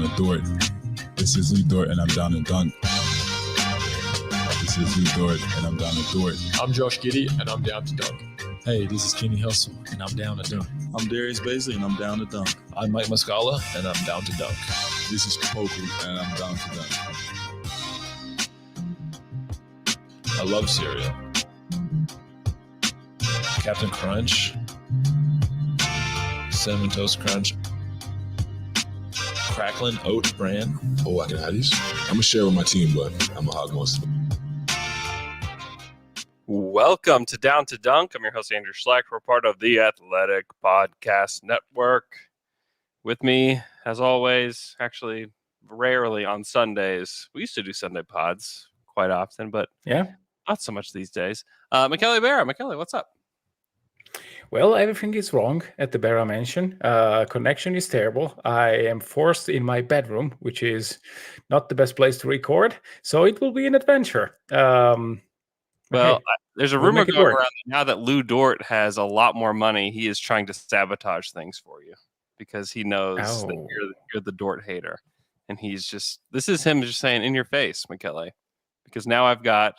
down to Dort. This is Lou Dort, and I'm down to dunk. This is Lou Dort, and I'm down to Dort. I'm Josh Giddey, and I'm down to dunk. Hey, this is Kenny Hustle, and I'm down to dunk. I'm Darius Baisley, and I'm down to dunk. I'm Mike Muscala, and I'm down to dunk. This is Poku, and I'm down to dunk. I love cereal. Captain Crunch, Cinnamon Toast Crunch, Cracklin' Oat Bran. Oh, I can have these. I'm going to share with my team, but I'm going to hog most of them. Welcome to Down to Dunk. I'm your host, Andrew Schleck. We're part of the Athletic Podcast Network. With me, as always, actually rarely on Sundays. We used to do Sunday pods quite often, but not so much these days. Michele Barra. Michele, what's up? Well, everything is wrong at the Barra Mansion. Connection is terrible. I am forced in my bedroom, which is not the best place to record. So it will be an adventure. Well, there's a rumor going around now that Lou Dort has a lot more money. He is trying to sabotage things for you because he knows that you're the Dort hater. And he's just, this is him just saying in your face, Michele, because now I've got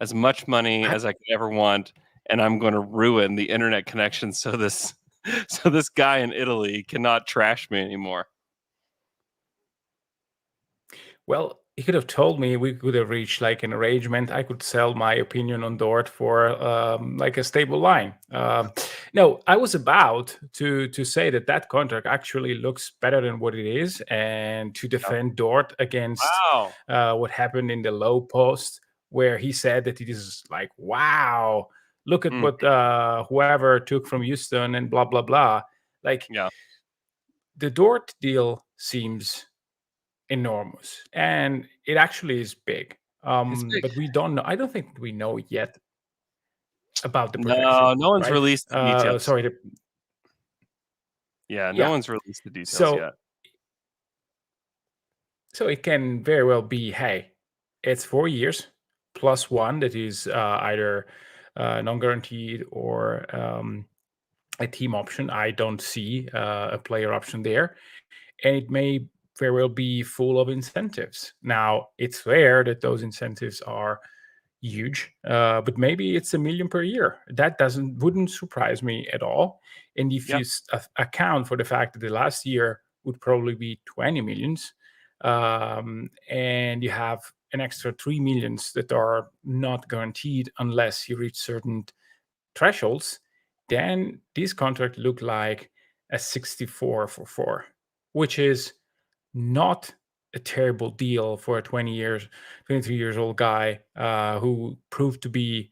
as much money as I could ever want, and I'm going to ruin the internet connection so this guy in Italy cannot trash me anymore. Well, he could have told me we could have reached like an arrangement. I could sell my opinion on Dort for like a stable line. No, I was about to say that contract actually looks better than what it is, and to defend Dort against what happened in the low post, where he said that it is like, wow, look at what whoever took from Houston and blah, blah, blah. Like, the Dort deal seems enormous, and it actually is big. But we don't know. I don't think we know yet about the projection. No one's released the details. No one's released the details yet. So it can very well be, hey, it's 4 years plus one that is either non-guaranteed or a team option. I don't see a player option there, and it may very well be full of incentives. Now, it's rare that those incentives are huge, but maybe it's $1 million per year. That wouldn't surprise me at all. And if you account for the fact that the last year would probably be 20 millions, and you have an extra 3 millions that are not guaranteed unless you reach certain thresholds, then this contract look like a 64 for 4, which is not a terrible deal for a 23 years old guy who proved to be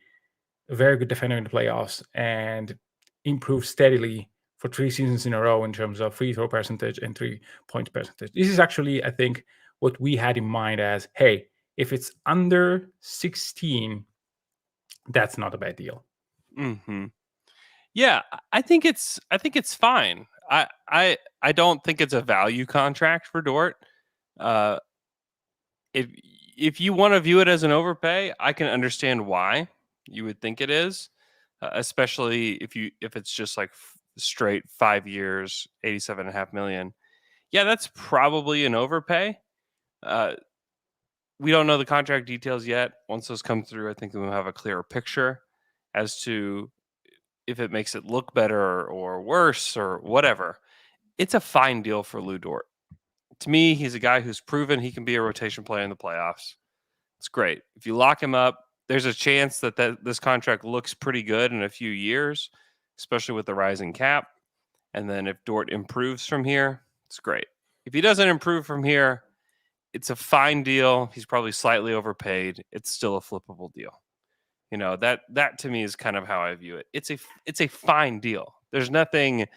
a very good defender in the playoffs and improved steadily for 3 seasons in a row in terms of free throw percentage and 3-point percentage. This is actually, I think, what we had in mind as, hey, if it's under 16, that's not a bad deal. Mm-hmm. Yeah, I think it's fine. I don't think it's a value contract for Dort. If you want to view it as an overpay, I can understand why you would think it is, especially if it's just like straight 5 years, $87.5 million. Yeah, that's probably an overpay. We don't know the contract details yet. Once those come through, I think we'll have a clearer picture as to if it makes it look better or worse or whatever. It's a fine deal for Lou Dort. To me, he's a guy who's proven he can be a rotation player in the playoffs. It's great. If you lock him up, there's a chance that this contract looks pretty good in a few years, especially with the rising cap. And then if Dort improves from here, it's great. If he doesn't improve from here, it's a fine deal. He's probably slightly overpaid. It's still a flippable deal. You know, that to me is kind of how I view it. It's a fine deal. There's nothing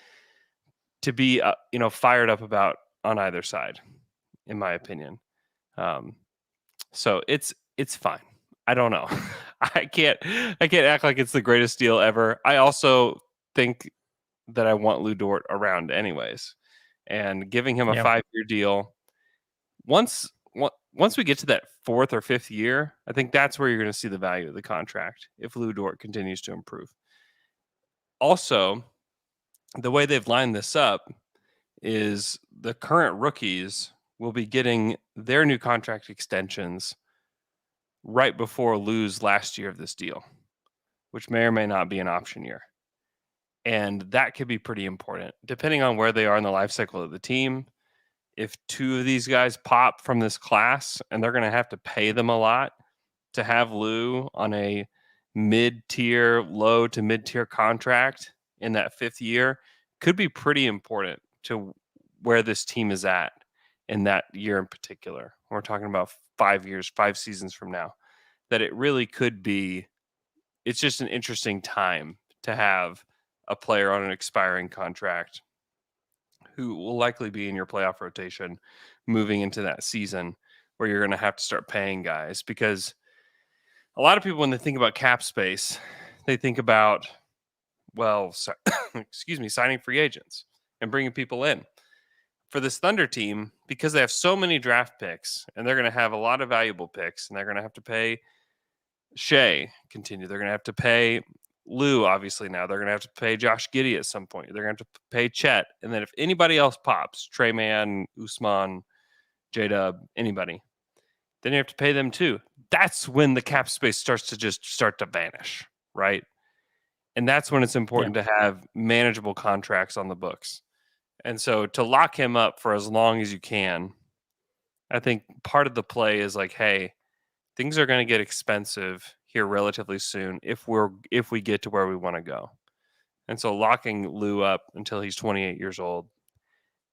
to be fired up about on either side, in my opinion. So it's fine. I don't know. I can't act like it's the greatest deal ever. I also think that I want Lou Dort around anyways, and giving him a 5-year deal. Once we get to that 4th or 5th year, I think that's where you're going to see the value of the contract if Lou Dort continues to improve. Also, the way they've lined this up is the current rookies will be getting their new contract extensions right before Lou's last year of this deal, which may or may not be an option year. And that could be pretty important, depending on where they are in the life cycle of the team. If two of these guys pop from this class and they're going to have to pay them a lot, to have Lou on a mid-tier, low to mid-tier contract in that 5th year could be pretty important to where this team is at in that year in particular. We're talking about 5 years, 5 seasons from now, that it really could be. It's just an interesting time to have a player on an expiring contract who will likely be in your playoff rotation moving into that season where you're going to have to start paying guys. Because a lot of people, when they think about cap space, they think about, signing free agents and bringing people in. For this Thunder team, because they have so many draft picks and they're going to have a lot of valuable picks, and they're going to have to pay Shai, they're going to have to pay Lou, obviously. Now they're going to have to pay Josh Giddey at some point. They're going to have to pay Chet. And then if anybody else pops, Trey Mann, Usman, J-Dub, anybody, then you have to pay them too. That's when the cap space starts to vanish, right? And that's when it's important to have manageable contracts on the books. And so to lock him up for as long as you can, I think part of the play is like, hey, things are going to get expensive here relatively soon if we get to where we want to go. And so locking Lou up until he's 28 years old,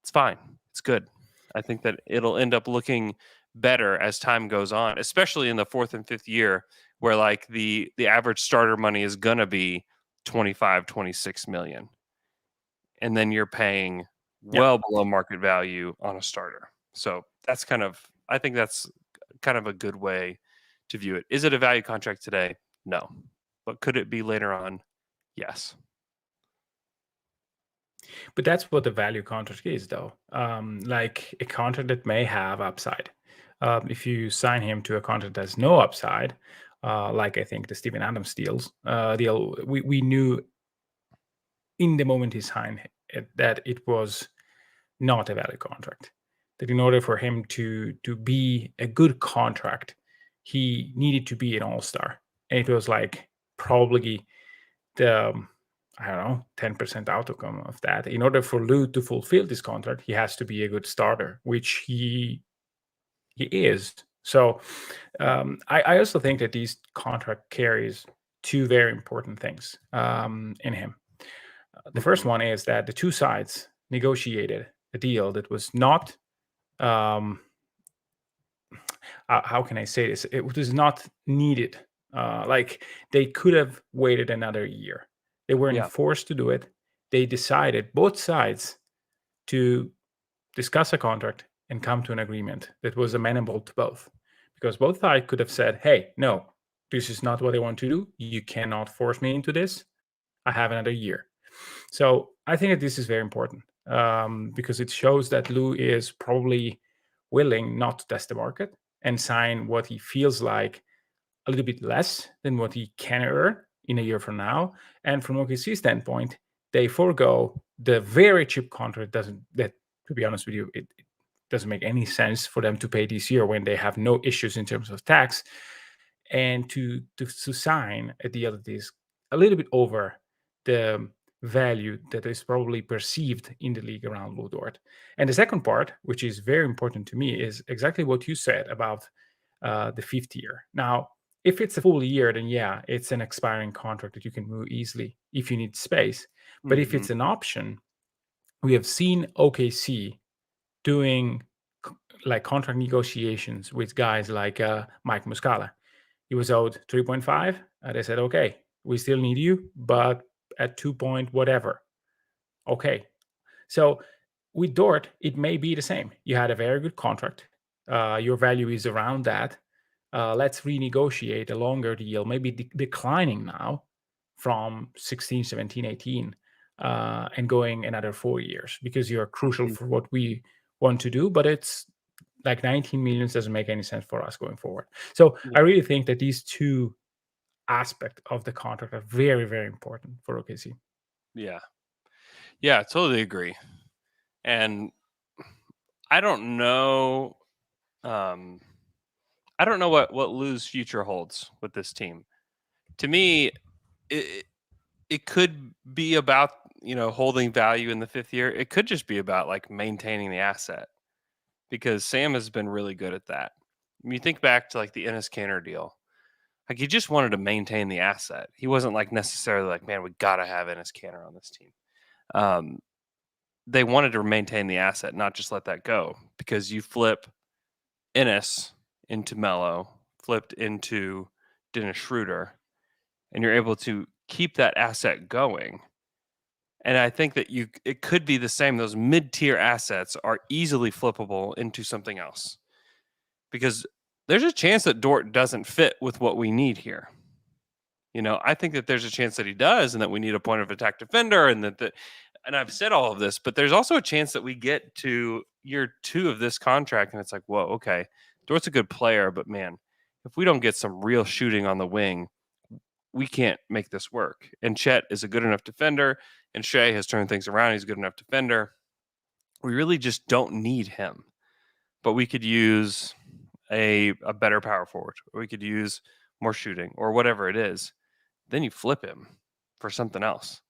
it's fine. It's good. I think that it'll end up looking better as time goes on, especially in the 4th and 5th year, where like the average starter money is going to be 25, 26 million. And then you're paying well below market value on a starter. So I think that's kind of a good way to view it. Is it a value contract today? No. But could it be later on? Yes. But that's what the value contract is, though. Like a contract that may have upside. If you sign him to a contract that has no upside, like I think the Steven Adams deal, we knew in the moment he signed it that it was not a valid contract. That in order for him to be a good contract, he needed to be an all-star. And it was like probably the 10% outcome of that. In order for Lou to fulfill this contract, he has to be a good starter, which he is. So I also think that this contract carries 2 very important things in him. The first one is that the 2 sides negotiated a deal that was not, how can I say this? It was not needed. Like they could have waited another year. They weren't forced to do it. They decided, both sides, to discuss a contract and come to an agreement that was amenable to both. Because both sides could have said, hey, no, this is not what I want to do. You cannot force me into this. I have another year. So I think that this is very important because it shows that Lou is probably willing not to test the market and sign what he feels like a little bit less than what he can earn in a year from now. And from OKC's standpoint, they forego the very cheap contract that, to be honest with you, it doesn't make any sense for them to pay this year when they have no issues in terms of tax, and to sign a deal that is a little bit over the value that is probably perceived in the league around Lou Dort. And the second part, which is very important to me, is exactly what you said about the 5th year. Now, if it's a full year, then it's an expiring contract that you can move easily if you need space. But if it's an option, we have seen OKC doing like contract negotiations with guys like Mike Muscala. He was owed 3.5. They said, okay, we still need you, but at 2 point whatever. Okay. So with Dort, it may be the same. You had a very good contract. Your value is around that. Let's renegotiate a longer deal, maybe declining now from 16, 17, 18, and going another 4 years because you're crucial for what we want to do. But it's like 19 million doesn't make any sense for us going forward. So I really think that these 2 aspects of the contract are very, very important for OKC. Yeah, totally agree. And I don't know. I don't know what Lou's future holds with this team. To me, it could be about holding value in the 5th year. It could just be about like maintaining the asset, because Sam has been really good at that. When you think back to like the Enes Kanter deal, like he just wanted to maintain the asset. He wasn't like necessarily like, man, we gotta have Enes Kanter on this team. They wanted to maintain the asset, not just let that go, because you flip Ennis into Melo, flipped into Dennis Schroeder, and you're able to keep that asset going. And I think that it could be the same. Those mid-tier assets are easily flippable into something else, because there's a chance that Dort doesn't fit with what we need here. I think that there's a chance that he does, and that we need a point of attack defender, and and I've said all of this, but there's also a chance that we get to year 2 of this contract and it's like, whoa, okay, Dort's a good player, but man, if we don't get some real shooting on the wing, we can't make this work. And Chet is a good enough defender, and Shai has turned things around. He's a good enough defender. We really just don't need him, but we could use a better power forward, or we could use more shooting, or whatever it is. Then you flip him for something else.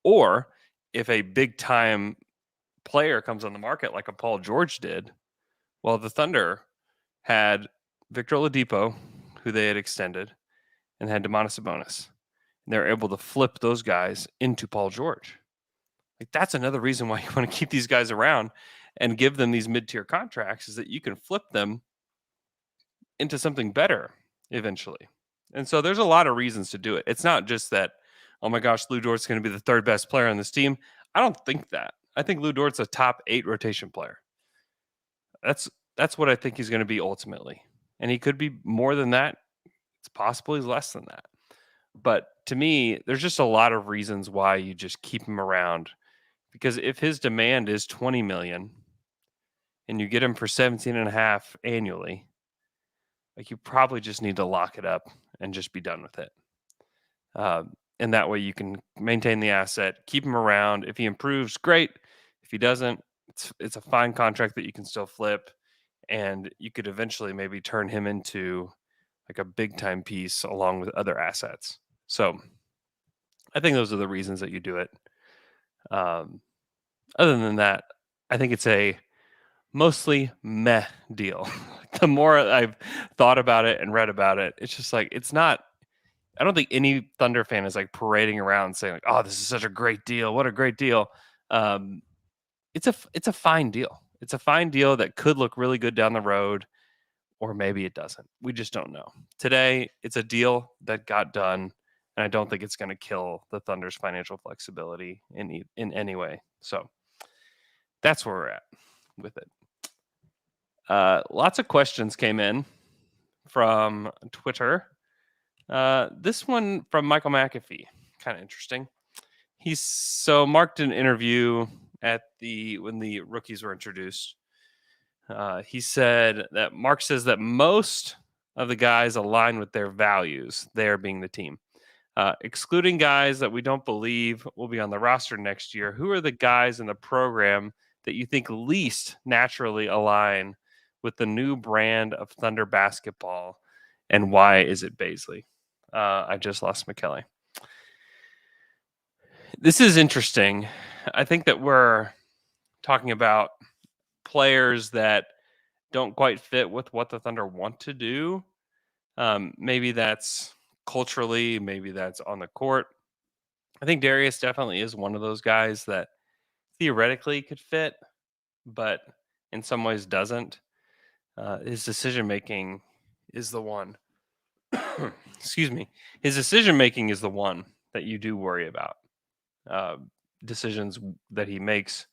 Or if a big time player comes on the market like a Paul George did, well, the Thunder had Victor Oladipo, who they had extended, and had Domantas Sabonis. And they're able to flip those guys into Paul George. Like, that's another reason why you want to keep these guys around and give them these mid-tier contracts, is that you can flip them into something better eventually. And so there's a lot of reasons to do it. It's not just that, oh my gosh, Lou Dort's going to be the 3rd best player on this team. I don't think that. I think Lou Dort's a top 8 rotation player. That's what I think he's going to be ultimately. And he could be more than that. It's possible he's less than that. But to me, there's just a lot of reasons why you just keep him around. Because if his demand is $20 million and you get him for 17.5 annually, like, you probably just need to lock it up and just be done with it. And that way you can maintain the asset, keep him around. If he improves, great. If he doesn't, it's a fine contract that you can still flip, and you could eventually maybe turn him into like a big time piece along with other assets. So I think those are the reasons that you do it. Other than that, I think it's a mostly meh deal. The more I've thought about it and read about it, it's just like, it's not. I don't think any Thunder fan is like parading around saying like, "Oh, this is such a great deal! What a great deal!" It's a fine deal. It's a fine deal that could look really good down the road, or maybe it doesn't. We just don't know. Today, it's a deal that got done, and I don't think it's going to kill the Thunder's financial flexibility in any way. So that's where we're at with it. Lots of questions came in from Twitter. This one from Michael McAfee, kind of interesting. Mark did an interview when the rookies were introduced. He said that Mark says that most of the guys align with their values, there being the team. Excluding guys that we don't believe will be on the roster next year, who are the guys in the program that you think least naturally align with the new brand of Thunder basketball, and why is it Baisley? I just lost McKelly. This is interesting. I think that we're talking about players that don't quite fit with what the Thunder want to do. Maybe that's culturally, maybe that's on the court. I think Darius definitely is one of those guys that theoretically could fit, but in some ways doesn't. His decision making is the one. Excuse me. His decision making is the one that you do worry about. Decisions that he makes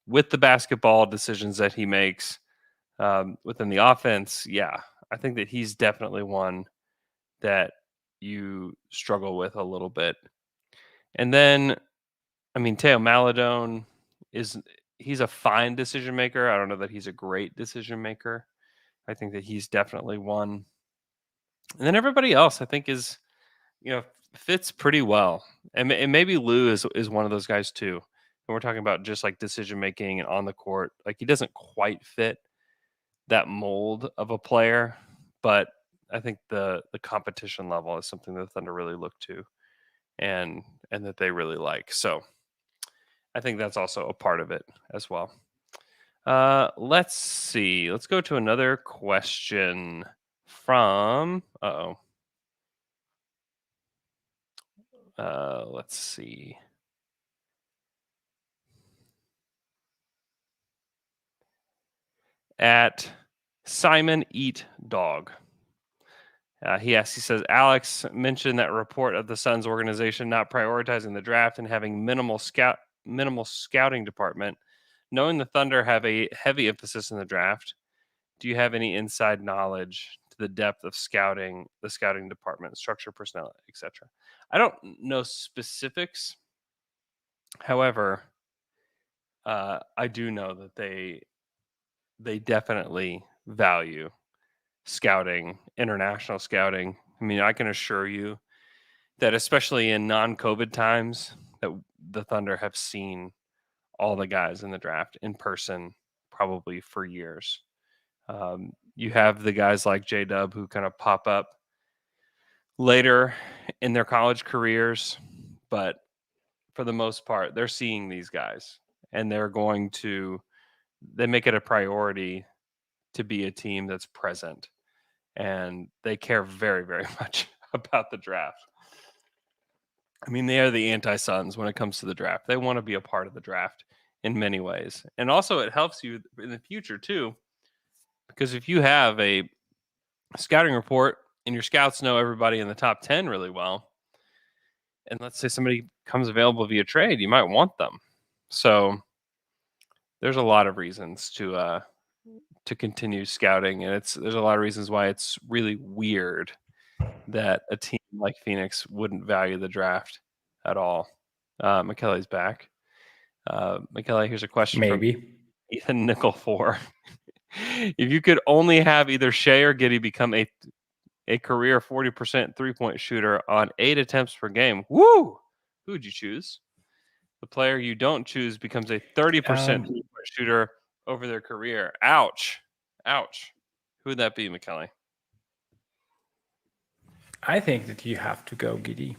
with the basketball, decisions that he makes within the offense. Yeah, I think that he's definitely one that you struggle with a little bit. And then, I mean, Teo Maladone he's a fine decision maker. I don't know that he's a great decision maker. I think that he's definitely one. And then everybody else, I think, is, fits pretty well. And maybe Lou is one of those guys too. we're talking about just like decision making and on the court, like he doesn't quite fit that mold of a player, but I think the competition level is something that the Thunder really look to and that they really like. So I think that's also a part of it as well. Let's see. Let's go to another question from let's see. At Simon Eat Dog. He says, Alex mentioned that report of the Suns organization not prioritizing the draft and having minimal scouting department. Knowing the Thunder have a heavy emphasis in the draft, do you have any inside knowledge to the depth of scouting, the scouting department, structure, personnel, etc.? I don't know specifics. However, I do know that they definitely value scouting, international scouting. I mean, I can assure you that especially in non-COVID times, that the Thunder have seen all the guys in the draft in person probably for years. You have the guys like J-Dub who kind of pop up later in their college careers, but for the most part, they're seeing these guys and they make it a priority to be a team that's present, and they care very, very much about the draft. I mean, they are the anti-Suns when it comes to the draft. They want to be a part of the draft in many ways. And also it helps you in the future too, because if you have a scouting report and your scouts know everybody in the top 10 really well, and let's say somebody comes available via trade, you might want them. So there's a lot of reasons to continue scouting, and there's a lot of reasons why it's really weird that a team like Phoenix wouldn't value the draft at all. McKelly's back. McKelly, here's a question from Ethan Nickel 4. If you could only have either Shai or Giddey become a career 40% three-point shooter on 8 attempts per game, who would you choose? The player you don't choose becomes a 30% three-point shooter over their career. Ouch. Who would that be, McKelly? I think that you have to go Giddey.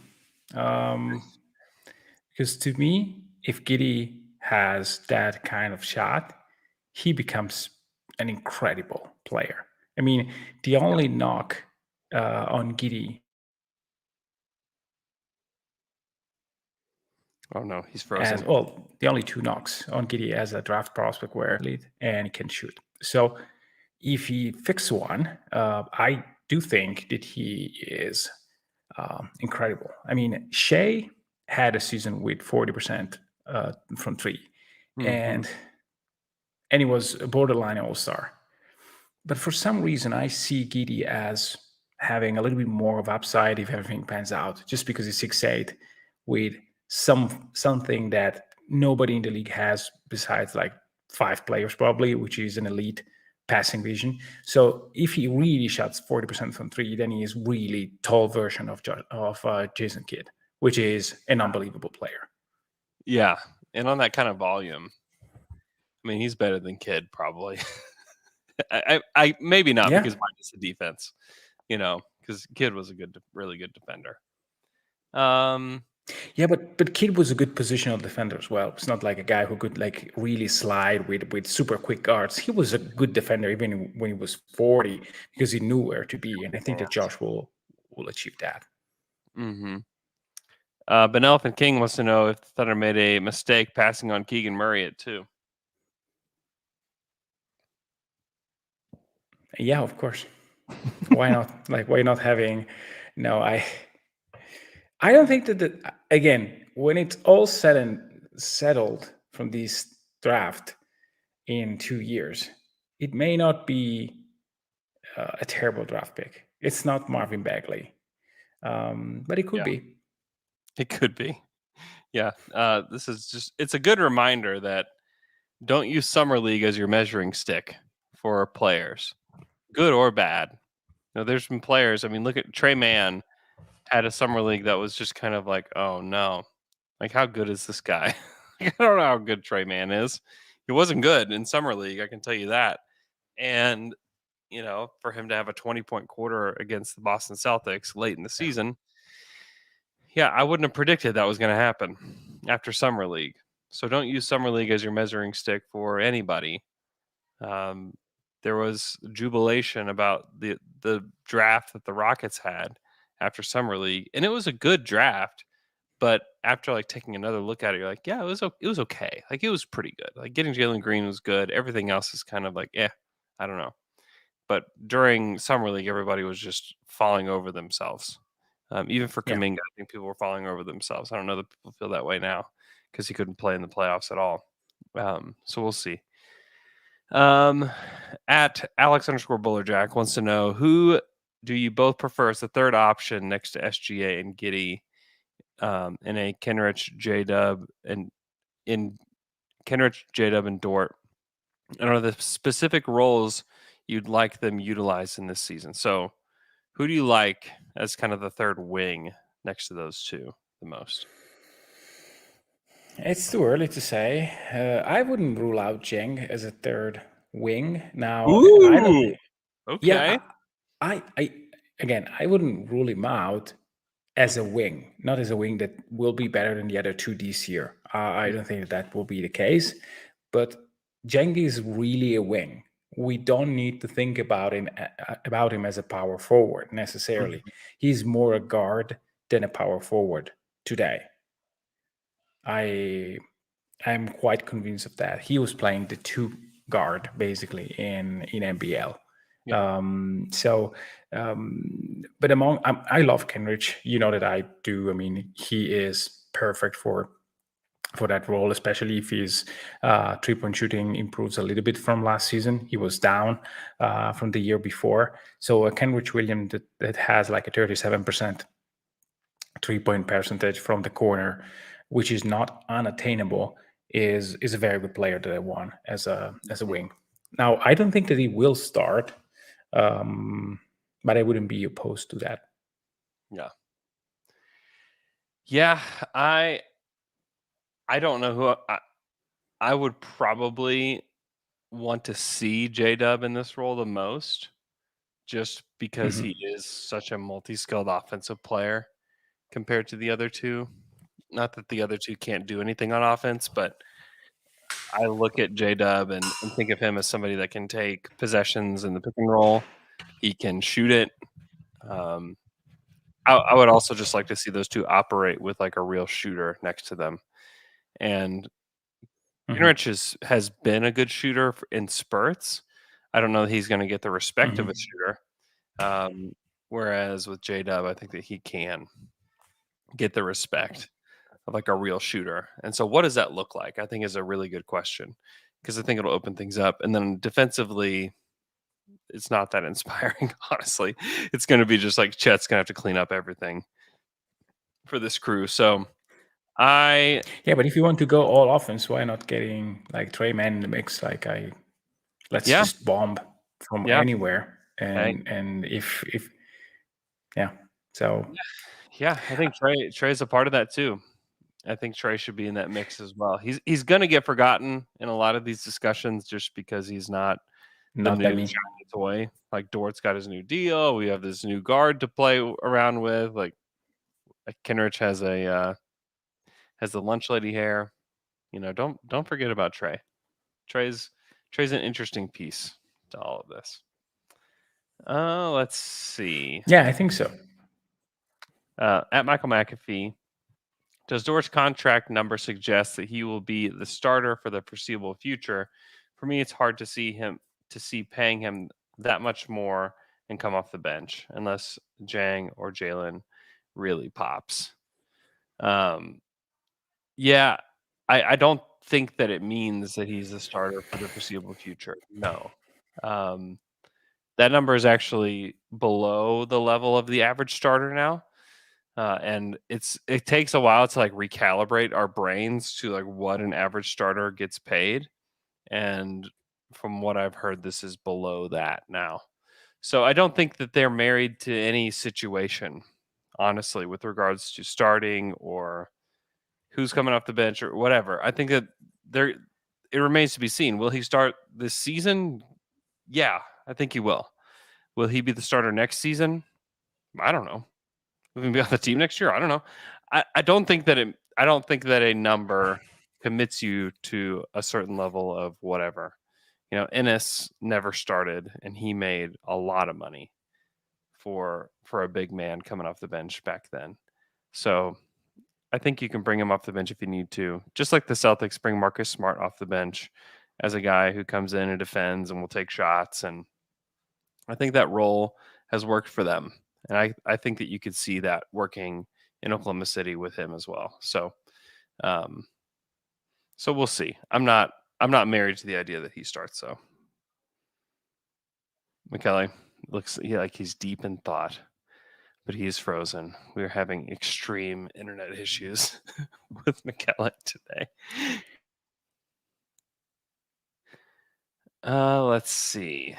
Because to me, if Giddey has that kind of shot, he becomes an incredible player. I mean, the only knock on Giddey. Oh no, he's frozen. The only 2 knocks on Giddey as a draft prospect were lead and he can shoot. So if he fixes one, I do think that he is incredible. I mean, Shai had a season with 40% from 3, and he was a borderline all-star. But for some reason, I see Giddey as having a little bit more of upside if everything pans out, just because he's 6'8", with something that nobody in the league has besides like 5 players probably, which is an elite passing vision. So if he really shots 40% from 3, then he is really tall version of Jason Kidd, which is an unbelievable player. Yeah, and on that kind of volume, I mean, he's better than Kidd probably. I maybe not because mine is the defense, because Kidd was a really good defender. Yeah, but Kidd was a good positional defender as well. It's not like a guy who could like really slide with super quick guards. He was a good defender even when he was 40 because he knew where to be, and I think that Josh will achieve that. Mm-hmm. Benelphin King wants to know if the Thunder made a mistake passing on Keegan Murray at 2. Yeah, of course. Why not? Like, why not having? No, I don't think that again, when it's all said and settled from this draft in 2 years, it may not be a terrible draft pick. It's not Marvin Bagley, but it could be. It could be. Yeah. This is it's a good reminder that don't use Summer League as your measuring stick for players, good or bad. There's been players. I mean, look at Trey Mann had a Summer League that was just kind of like, oh no, like how good is this guy? I don't know how good Trey Mann is. He wasn't good in summer league, I can tell you that. And for him to have a 20-point quarter against the Boston Celtics late in the season, I wouldn't have predicted that was going to happen after summer league. So don't use summer league as your measuring stick for anybody. There was jubilation about the draft that the Rockets had after summer league, and it was a good draft. But after like taking another look at it, you're like, yeah, it was okay. Like it was pretty good. Like getting Jalen Green was good. Everything else is kind of like, I don't know. But during summer league, everybody was just falling over themselves. Even for Yeah. Kuminga, I think people were falling over themselves. I don't know that people feel that way now because he couldn't play in the playoffs at all. So we'll see. At Alex_Bullerjack wants to know, who do you both prefer as the third option next to SGA and Giddey, in a Kenrich, J-Dub, and in Kenrich, J-Dub, and Dort? And are the specific roles you'd like them utilized in this season? So who do you like as kind of the third wing next to those two the most? It's too early to say. I wouldn't rule out Jeng as a third wing. Now, I don't. Okay. Yeah, I again, I wouldn't rule him out as a wing, not as a wing that will be better than the other two this year. I don't think that will be the case. But Jeng is really a wing. We don't need to think about him as a power forward necessarily. He's more a guard than a power forward today. I'm quite convinced of that. He was playing the two guard basically in NBL. But I love Kenrich. You know that I do. I mean, he is perfect for that role, especially if his 3-point shooting improves a little bit from last season. He was down from the year before. So Kenrich Williams that has like a 37% 3-point percentage from the corner, which is not unattainable, is a very good player that I want as a wing. Now, I don't think that he will start, but I wouldn't be opposed to that. Yeah, I don't know who I would probably want to see J-Dub in this role the most, just because he is such a multi-skilled offensive player compared to the other two. Not that the other two can't do anything on offense, but I look at J-Dub and think of him as somebody that can take possessions in the pick and roll. He can shoot it. I would also just like to see those two operate with like a real shooter next to them. And Kenrich has been a good shooter in spurts. I don't know that he's going to get the respect of a shooter. Whereas with J-Dub, I think that he can get the respect of like a real shooter. And so what does that look like? I think is a really good question, because I think it'll open things up. And then defensively, it's not that inspiring, honestly. It's going to be just like Chet's going to have to clean up everything for this crew. So but if you want to go all offense, why not getting like Trey Mann in the mix? Like let's just bomb from anywhere. And if so I think Trey's a part of that too. I think Trey should be in that mix as well. He's going to get forgotten in a lot of these discussions just because he's not the new shiny toy. Like Dort's got his new deal. We have this new guard to play around with. Like Kenrich has the lunch lady hair. Don't forget about Trey. Trey's an interesting piece to all of this. Let's see. Yeah, I think so. At Michael McAfee, does Dort's contract number suggest that he will be the starter for the foreseeable future? For me, it's hard to see paying him that much more and come off the bench unless Jang or Jalen really pops. I don't think that it means that he's the starter for the foreseeable future. No. That number is actually below the level of the average starter now. And it takes a while to like recalibrate our brains to like what an average starter gets paid. And from what I've heard, this is below that now. So I don't think that they're married to any situation, honestly, with regards to starting or who's coming off the bench or whatever. I think that it remains to be seen. Will he start this season? Yeah, I think he will. Will he be the starter next season? I don't know. Will he be on the team next year? I don't know. I don't think that a number commits you to a certain level of whatever. Ennis never started, and he made a lot of money for a big man coming off the bench back then. So I think you can bring him off the bench if you need to. Just like the Celtics bring Marcus Smart off the bench as a guy who comes in and defends and will take shots. And I think that role has worked for them. And I think that you could see that working in Oklahoma City with him as well. So we'll see. I'm not married to the idea that he starts, so. Michele looks like he's deep in thought, but he is frozen. We're having extreme internet issues with Michele today. Let's see.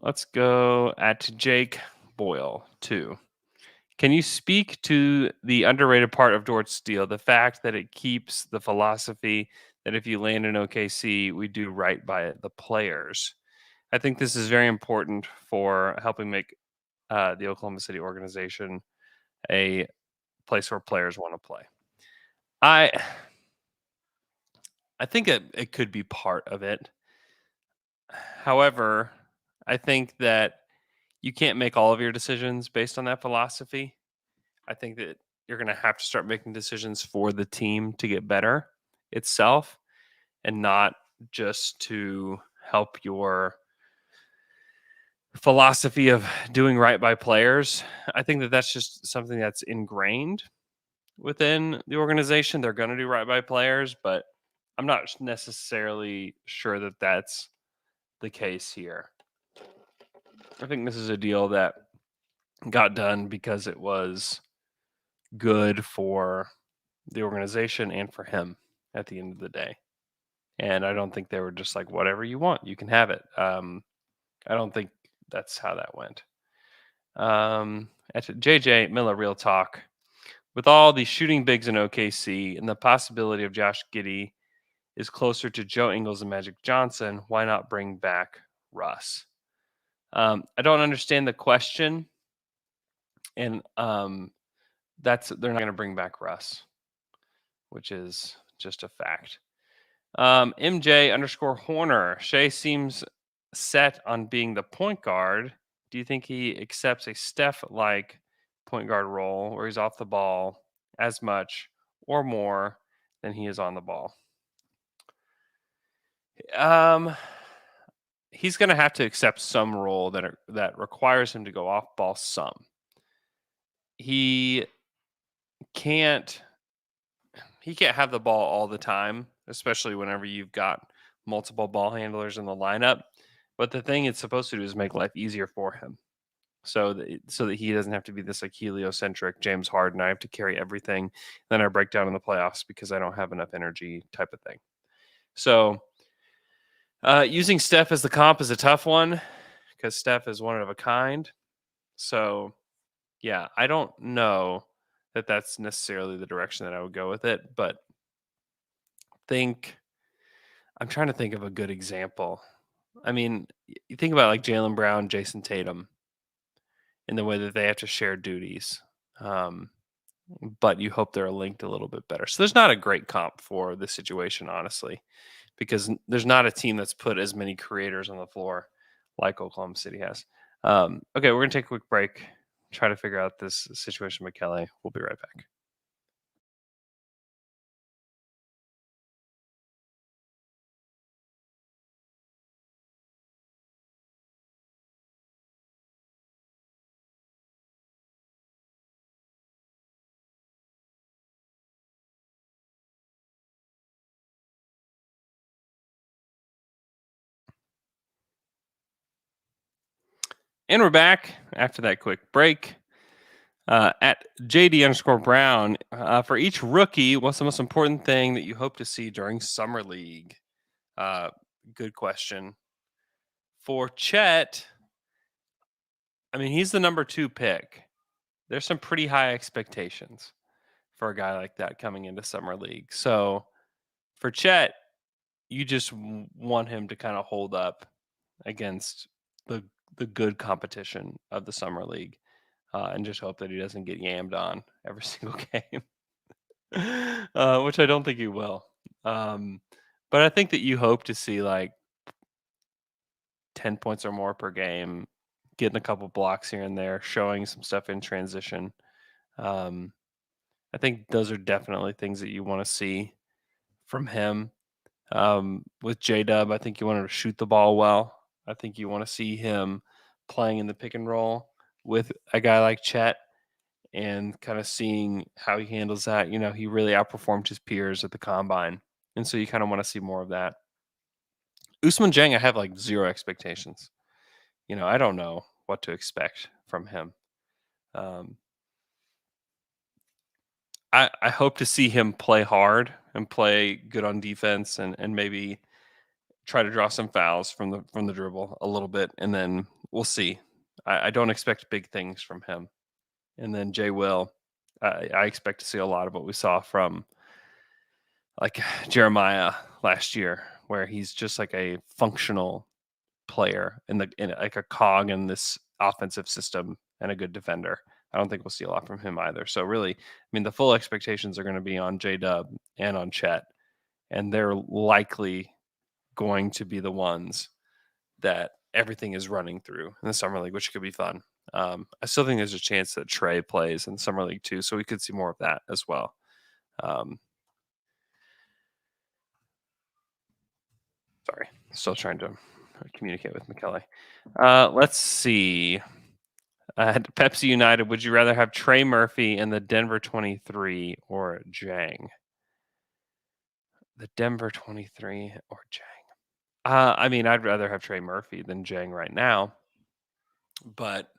Let's go at Jake Boyle, too. Can you speak to the underrated part of Dort's deal, the fact that it keeps the philosophy that if you land in OKC, we do right by the players? I think this is very important for helping make the Oklahoma City organization a place where players want to play. I think it could be part of it. However, I think that you can't make all of your decisions based on that philosophy. I think that you're going to have to start making decisions for the team to get better itself and not just to help your philosophy of doing right by players. I think that that's just something that's ingrained within the organization. They're going to do right by players, but I'm not necessarily sure that that's the case here. I think this is a deal that got done because it was good for the organization and for him at the end of the day. And I don't think they were just like, whatever you want, you can have it. I don't think that's how that went. At JJ Miller, Real Talk. With all the shooting bigs in OKC and the possibility of Josh Giddey is closer to Joe Ingles and Magic Johnson, why not bring back Russ? I don't understand the question. And they're not going to bring back Russ, which is just a fact. MJ_Horner. Shai seems set on being the point guard. Do you think he accepts a Steph-like point guard role where he's off the ball as much or more than he is on the ball? He's going to have to accept some role that requires him to go off ball some. He can't have the ball all the time, especially whenever you've got multiple ball handlers in the lineup. But the thing it's supposed to do is make life easier for him, so that he doesn't have to be this like heliocentric James Harden. I have to carry everything, then I break down in the playoffs because I don't have enough energy type of thing. So using Steph as the comp is a tough one because Steph is one of a kind. So yeah, I don't know that that's necessarily the direction that I would go with it, but I'm trying to think of a good example. I mean, you think about like Jaylen Brown, Jason Tatum, in the way that they have to share duties, but you hope they're linked a little bit better. So there's not a great comp for this situation, honestly, because there's not a team that's put as many creators on the floor like Oklahoma City has. Okay, we're going to take a quick break, try to figure out this situation with Michele. We'll be right back. And we're back after that quick break. At JD_Brown, for each rookie, what's the most important thing that you hope to see during Summer League? Good question. For Chet, I mean, he's the number 2 pick. There's some pretty high expectations for a guy like that coming into summer league. So for Chet, you just want him to kind of hold up against the good competition of the summer league, and just hope that he doesn't get yammed on every single game, which I don't think he will. But I think that you hope to see like 10 points or more per game, getting a couple blocks here and there, showing some stuff in transition. I think those are definitely things that you want to see from him. With J-Dub, I think you want him to shoot the ball well. I think you want to see him playing in the pick and roll with a guy like Chet and kind of seeing how he handles that. You know, he really outperformed his peers at the combine. And so you kind of want to see more of that. Usman Jang, I have like zero expectations. You know, I don't know what to expect from him. I hope to see him play hard and play good on defense and maybe try to draw some fouls from the dribble a little bit, and then we'll see. I don't expect big things from him. And then Jay Will, I expect to see a lot of what we saw from like Jeremiah last year, where he's just like a functional player in like a cog in this offensive system and a good defender. I don't think we'll see a lot from him either. So really, I mean, the full expectations are going to be on J-Dub and on Chet, and they're likely going to be the ones that everything is running through in the summer league, which could be fun. I still think there's a chance that Trey plays in summer league too, so we could see more of that as well. Sorry, still trying to communicate with McKelly. Let's see. At Pepsi United, would you rather have Trey Murphy in the Denver 23 or Jang? The Denver 23 or Jang? I mean, I'd rather have Trey Murphy than Jang right now. But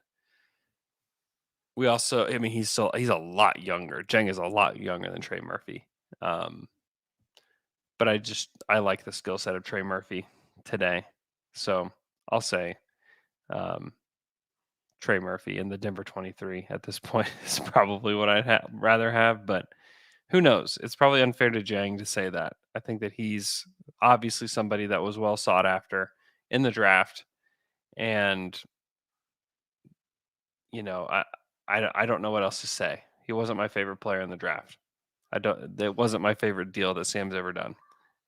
we also, I mean, he's a lot younger. Jang is a lot younger than Trey Murphy. But I like the skill set of Trey Murphy today. So I'll say Trey Murphy in the Denver 23 at this point is probably what I'd rather have, but who knows? It's probably unfair to Jang to say that. I think that he's obviously somebody that was well sought after in the draft, and you know, I don't know what else to say. He wasn't my favorite player in the draft. That wasn't my favorite deal that Sam's ever done,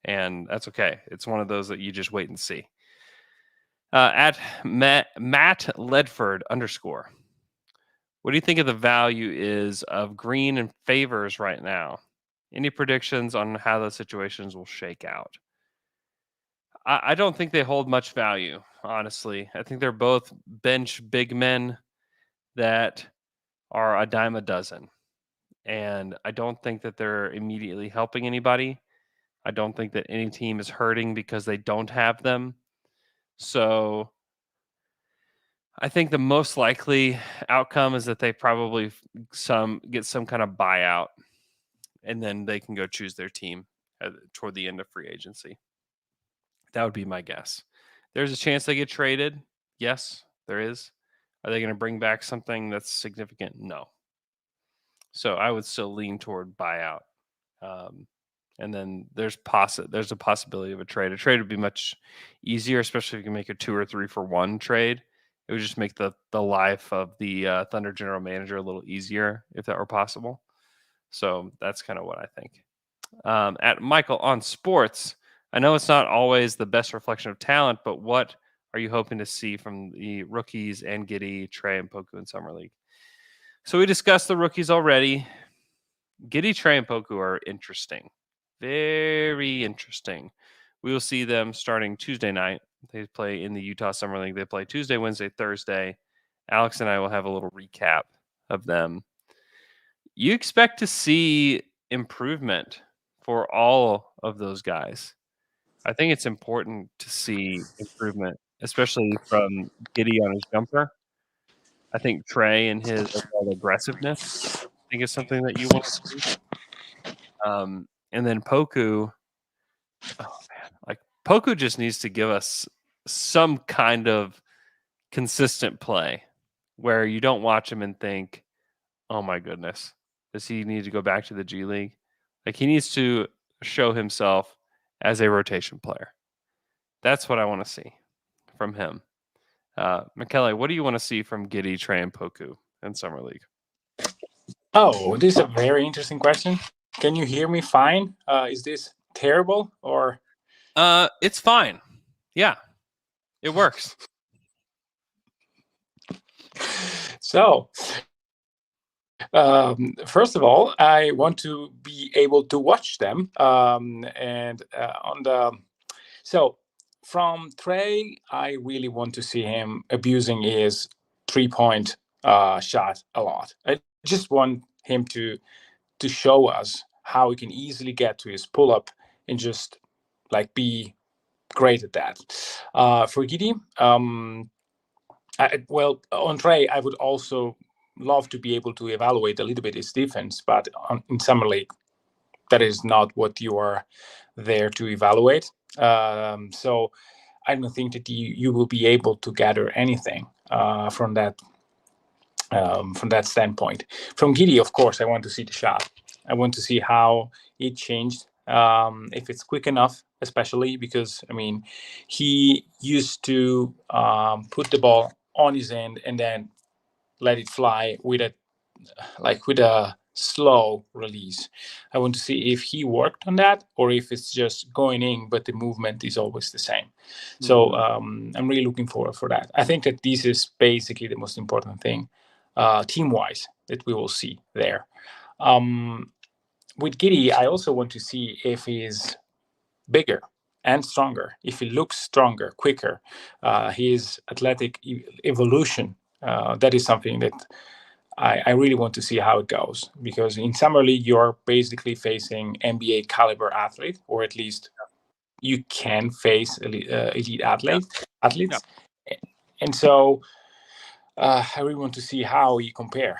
and that's okay. It's one of those that you just wait and see. At Matt Ledford _. What do you think of the value is of Green and Favors right now? Any predictions on how those situations will shake out? I don't think they hold much value, honestly. I think they're both bench big men that are a dime a dozen. And I don't think that they're immediately helping anybody. I don't think that any team is hurting because they don't have them. So I think the most likely outcome is that they probably get some kind of buyout, and then they can go choose their team toward the end of free agency. That would be my guess. There's a chance they get traded. Yes, there is. Are they going to bring back something that's significant? No. So I would still lean toward buyout. And then there's a possibility of a trade. A trade would be much easier, especially if you can make a 2 or 3 for 1 trade. It would just make the life of the Thunder general manager a little easier if that were possible. So that's kind of what I think. At Michael on sports, I know it's not always the best reflection of talent, but what are you hoping to see from the rookies and Giddey, Trey, and Poku in summer league? So we discussed the rookies already. Giddey, Trey, and Poku are interesting. Very interesting. We will see them starting Tuesday night. They play in the Utah Summer League. They play Tuesday, Wednesday, Thursday. Alex and I will have a little recap of them. You expect to see improvement for all of those guys. I think it's important to see improvement, especially from Giddey on his jumper. I think Trey and his overall aggressiveness, I think, is something that you want to see. And then Poku, oh man, like Poku just needs to give us some kind of consistent play where you don't watch him and think, oh my goodness, Does he need to go back to the G League? Like, he needs to show himself as a rotation player. That's what I want to see from him. McKelly, what do you want to see from Giddey, Trey, and Poku in Summer League? Oh, this is a very interesting question. Can you hear me fine? Is this terrible or? It's fine. Yeah, it works. So, first of all, I want to be able to watch them. So from Trey, I really want to see him abusing his 3-point shot a lot. I just want him to show us how he can easily get to his pull up and just like be great at that. For Giddey, on Trey, I would also love to be able to evaluate a little bit his defense, but in Summer League, that is not what you are there to evaluate. So I don't think that you will be able to gather anything from that standpoint. From Giddey, of course, I want to see the shot. I want to see how it changed, if it's quick enough, especially because, I mean, he used to put the ball on his end and then let it fly with a slow release. I want to see if he worked on that or if it's just going in, but the movement is always the same. So I'm really looking forward for that. I think that this is basically the most important thing, team-wise, that we will see there. With Giddey, I also want to see if he's bigger and stronger, if he looks stronger, quicker, his athletic evolution. That is something that I really want to see how it goes, because in Summer League, you're basically facing NBA caliber athlete, or at least you can face elite athletes. Yeah. And so I really want to see how you compare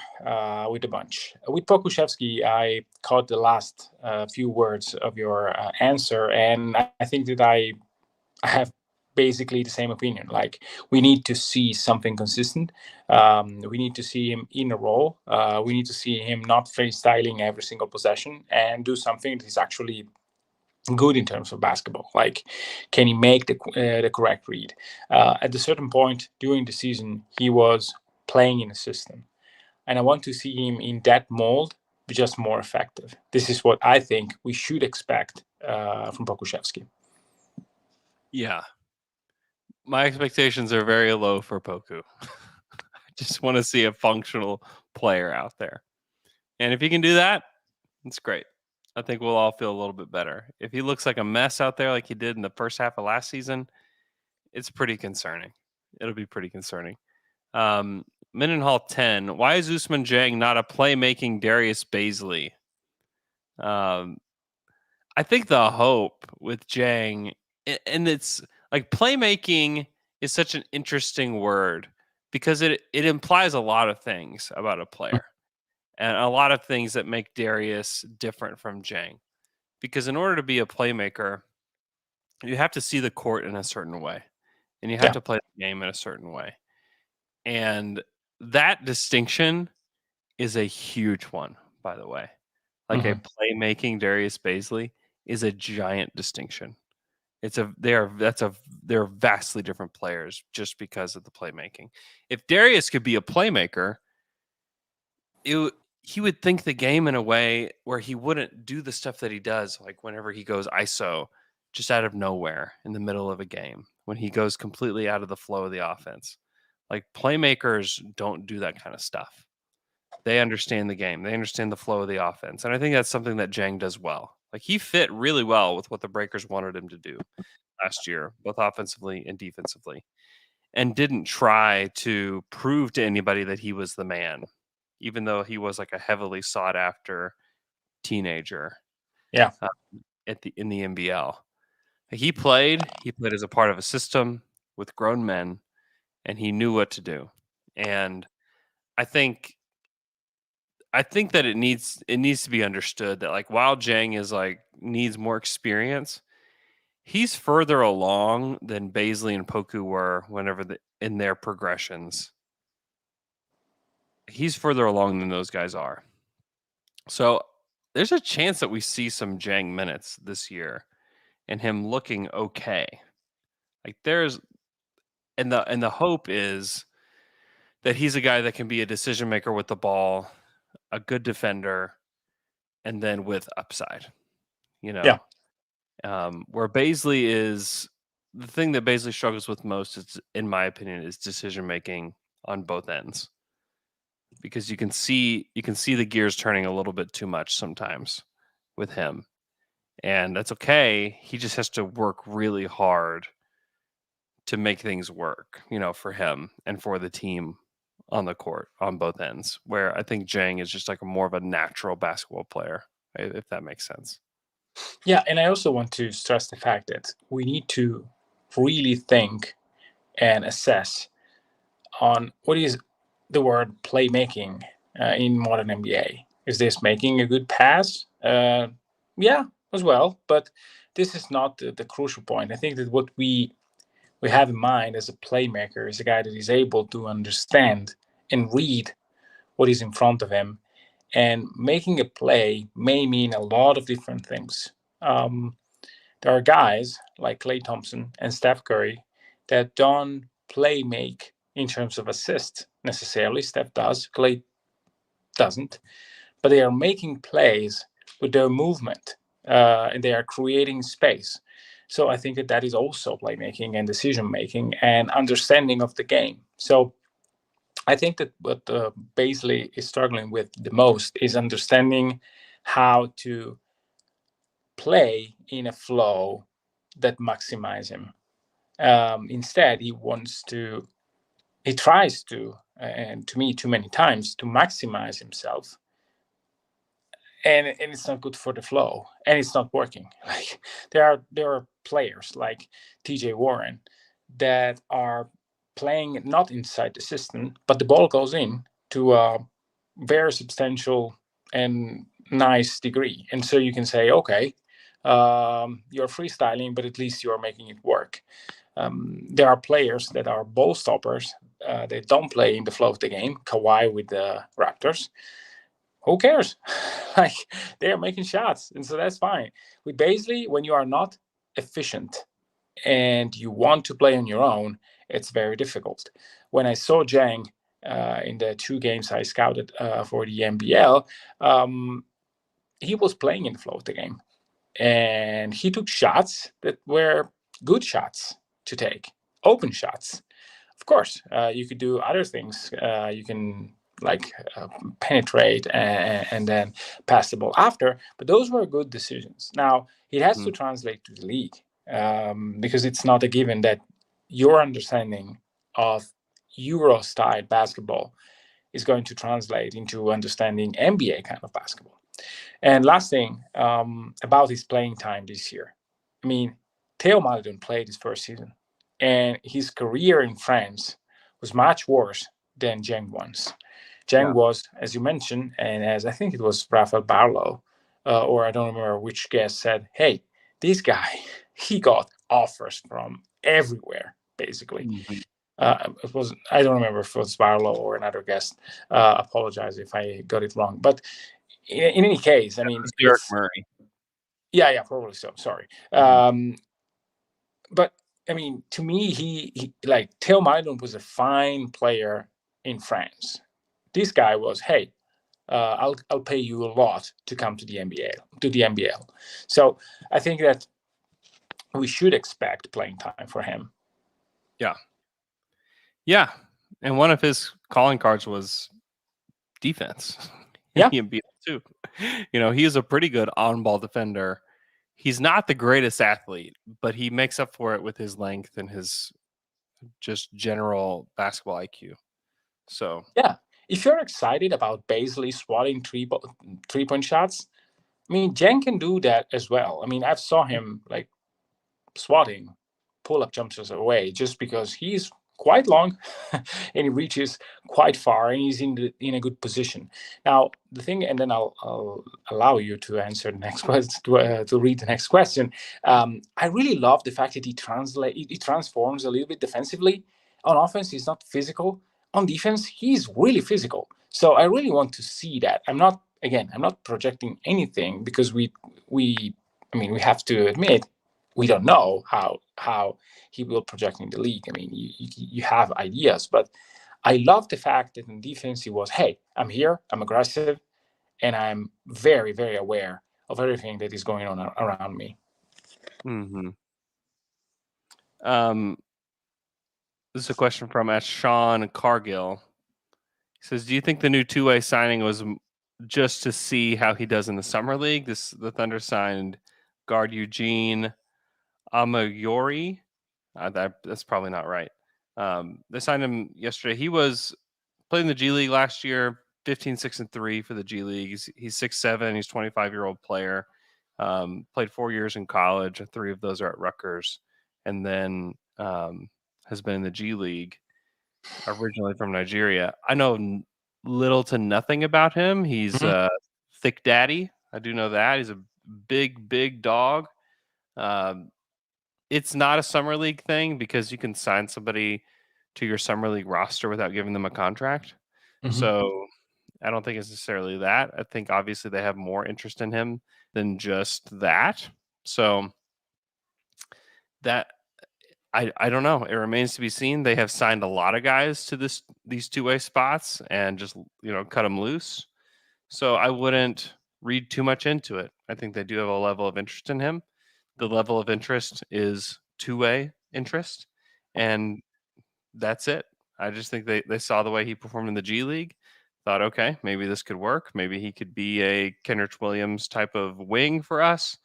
with the bunch. With Pokusevski, I caught the last few words of your answer, and I think that I have basically the same opinion. Like, we need to see something consistent. We need to see him in a role. We need to see him not freestyling every single possession and do something that is actually good in terms of basketball. Like, can he make the correct read? At a certain point during the season, he was playing in a system, and I want to see him in that mold, but just more effective. This is what I think we should expect from Pokusevski. Yeah. My expectations are very low for Poku. I just want to see a functional player out there. And if he can do that, it's great. I think we'll all feel a little bit better. If he looks like a mess out there like he did in the first half of last season, it's pretty concerning. It'll be pretty concerning. Mendenhall 10. Why is Usman Jang not a playmaking Darius Baisley? I think the hope with Jang, and it's like, playmaking is such an interesting word because it implies a lot of things about a player and a lot of things that make Darius different from Jang. Because in order to be a playmaker, you have to see the court in a certain way and you have to play the game in a certain way. And that distinction is a huge one, by the way. Like, a playmaking Darius Baisley is a giant distinction. They're vastly different players just because of the playmaking. If Darius could be a playmaker, he would think the game in a way where he wouldn't do the stuff that he does, like whenever he goes ISO just out of nowhere in the middle of a game, when he goes completely out of the flow of the offense. Like, playmakers don't do that kind of stuff. They understand the game. They understand the flow of the offense. And I think that's something that Jang does well. Like, he fit really well with what the Breakers wanted him to do last year, both offensively and defensively, and didn't try to prove to anybody that he was the man, even though he was like a heavily sought after teenager. Yeah. In the NBL. He played as a part of a system with grown men, and he knew what to do. And I think that it needs to be understood that, like, while Jang is like needs more experience, he's further along than Baisley and Poku were in their progressions. He's further along than those guys are. So there's a chance that we see some Jang minutes this year and him looking okay. Like and the hope is that he's a guy that can be a decision maker with the ball, a good defender, and then with upside. Yeah. Where Baisley is the thing that Baisley struggles with most is, in my opinion, is decision making on both ends. Because you can see the gears turning a little bit too much sometimes with him. And that's okay. He just has to work really hard to make things work, for him and for the team on the court on both ends. Where I think Jang is just like more of a natural basketball player, if that makes sense. Yeah, and I also want to stress the fact that we need to really think and assess on what is the word playmaking in modern NBA. Is this making a good pass? Yeah, as well, but this is not the crucial point. I think that what we have in mind as a playmaker is a guy that is able to understand and read what is in front of him. And making a play may mean a lot of different things. There are guys like Klay Thompson and Steph Curry that don't play make in terms of assists necessarily. Steph does, Klay doesn't, but they are making plays with their movement and they are creating space. So I think that is also playmaking and decision making and understanding of the game. So I think that what Baisley is struggling with the most is understanding how to play in a flow that maximizes him. Instead, he tries to, and to me, too many times, to maximize himself. And it's not good for the flow, and it's not working. Like there are players like T.J. Warren that are playing not inside the system, but the ball goes in to a very substantial and nice degree, and so you can say, okay, you're freestyling, but at least you're making it work. There are players that are ball stoppers. They don't play in the flow of the game. Kawhi with the Raptors. Who cares? Like they're making shots, and so that's fine. With Baisley, when you are not efficient and you want to play on your own, it's very difficult. When I saw Jang in the 2 games I scouted for the NBL, he was playing in the flow of the game, and he took shots that were good shots to take, open shots. Of course, you could do other things. You can penetrate and then pass the ball after, but those were good decisions. Now it has to translate to the league because it's not a given that your understanding of Euro style basketball is going to translate into understanding NBA kind of basketball. And last thing about his playing time this year. I mean, Theo Maledon played his first season, and his career in France was much worse than Jang one's. Jang was, as you mentioned, and as I think it was Rafael Barlow, or I don't remember which guest said, hey, this guy, he got offers from everywhere, basically. It was, I don't remember if it was Barlow or another guest. Apologize if I got it wrong. But in any case, I mean, Derek Murray. Yeah, probably so. Sorry. But I mean, to me, he like Theo Maledon was a fine player in France. This guy was, hey, I'll pay you a lot to come to the NBL. So I think that we should expect playing time for him. Yeah, and one of his calling cards was defense. Yeah, in the NBL too. He is a pretty good on-ball defender. He's not the greatest athlete, but he makes up for it with his length and his just general basketball IQ. So yeah, if you're excited about Baisley swatting three-point shots, I mean, Jen can do that as well. I mean, I've saw him like swatting pull-up jumpers away just because he's quite long and he reaches quite far and he's in a good position. Now, the thing, and then I'll allow you to answer the next question, to read the next question. I really love the fact that he transforms a little bit defensively. On offense, he's not physical. On defense, he's really physical. So I really want to see that. I'm not again, I'm not projecting anything because we have to admit we don't know how he will project in the league. I mean, you have ideas, but I love the fact that in defense he was, hey, I'm here, I'm aggressive, and I'm very, very aware of everything that is going on around me. Mm-hmm. This is a question from Sean Cargill. He says, "Do you think the new two-way signing was just to see how he does in the summer league?" The Thunder signed guard Eugene Amayori. That's probably not right. They signed him yesterday. He was played in the G League last year, 15, 6, and 3 for the G League. He's 6'7". He's 25-year-old player. Played 4 years in college. 3 of those are at Rutgers, and then has been in the G League. Originally from Nigeria. I know little to nothing about him. He's thick daddy. I do know that. He's a big dog. It's not a summer league thing because you can sign somebody to your summer league roster without giving them a contract. So I don't think it's necessarily that. I think obviously they have more interest in him than just that. So that I don't know. It remains to be seen. They have signed a lot of guys to these two-way spots and just cut them loose. So I wouldn't read too much into it. I think they do have a level of interest in him. The level of interest is two-way interest, and that's it. I just think they saw the way he performed in the G League, thought, okay, maybe this could work. Maybe he could be a Kenrich Williams type of wing for us.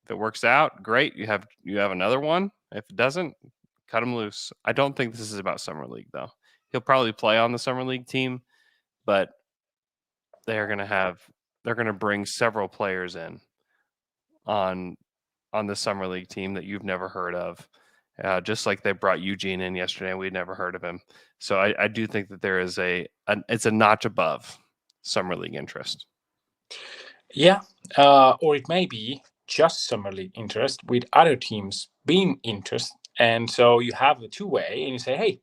If it works out, great. You have another one. If it doesn't, cut him loose. I don't think this is about summer league though. He'll probably play on the summer league team, but they're going to bring several players in on the summer league team that you've never heard of. Just like they brought Eugene in yesterday, and we'd never heard of him. So I do think that there is it's a notch above summer league interest. Yeah, or it may be just summer league interest with other teams being interested, and so you have the two-way, and you say, "Hey,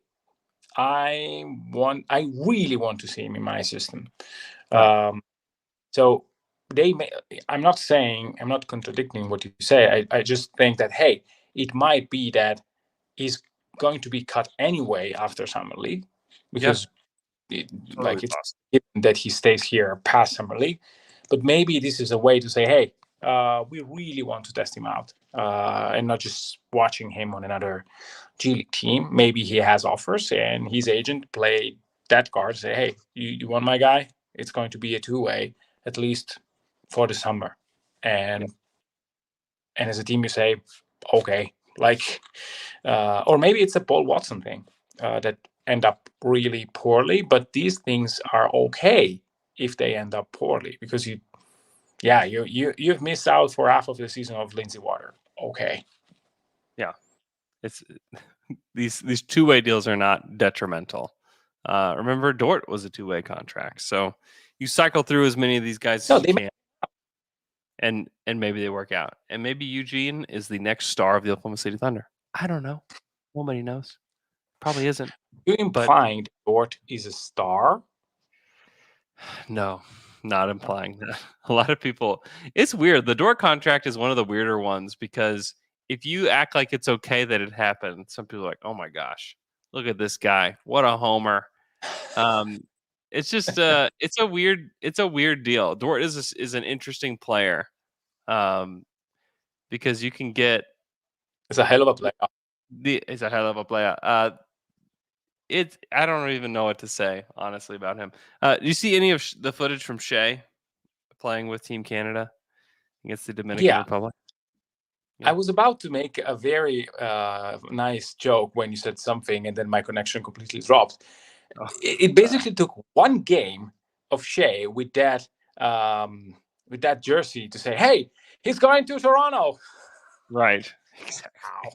I really want to see him in my system." Right. So they may. I'm not contradicting what you say. I just think that, hey, it might be that he's going to be cut anyway after summer league because it's given that he stays here past summer league. But maybe this is a way to say, hey, we really want to test him out and not just watching him on another G League team. Maybe he has offers and his agent played that card, say, hey, you want my guy? It's going to be a two-way, at least for the summer. And as a team, you say, okay, or maybe it's a Paul Watson thing that end up really poorly, but these things are okay if they end up poorly because you've missed out for half of the season of Lindsey Water. Okay. Yeah. It's these two-way deals are not detrimental. Remember, Dort was a two-way contract, so you cycle through as many of these guys as you can, and maybe they work out, and maybe Eugene is the next star of the Oklahoma City Thunder. I don't know. Nobody knows. Probably isn't. You're implying Dort is a star? No, not implying that. A lot of people. It's weird. The Dort contract is one of the weirder ones because if you act like it's okay that it happened, some people are like, "Oh my gosh, look at this guy! What a homer!" It's just it's a weird deal. Dort is an interesting player, because you can get. It's a hell of a player. He's a hell of a player. I don't even know what to say honestly about him. Do you see any of the footage from Shai playing with Team Canada against the Dominican Republic? Yeah. I was about to make a very nice joke when you said something, and then my connection completely dropped. It basically took one game of Shai with that jersey to say, "Hey, he's going to Toronto." Right. Exactly.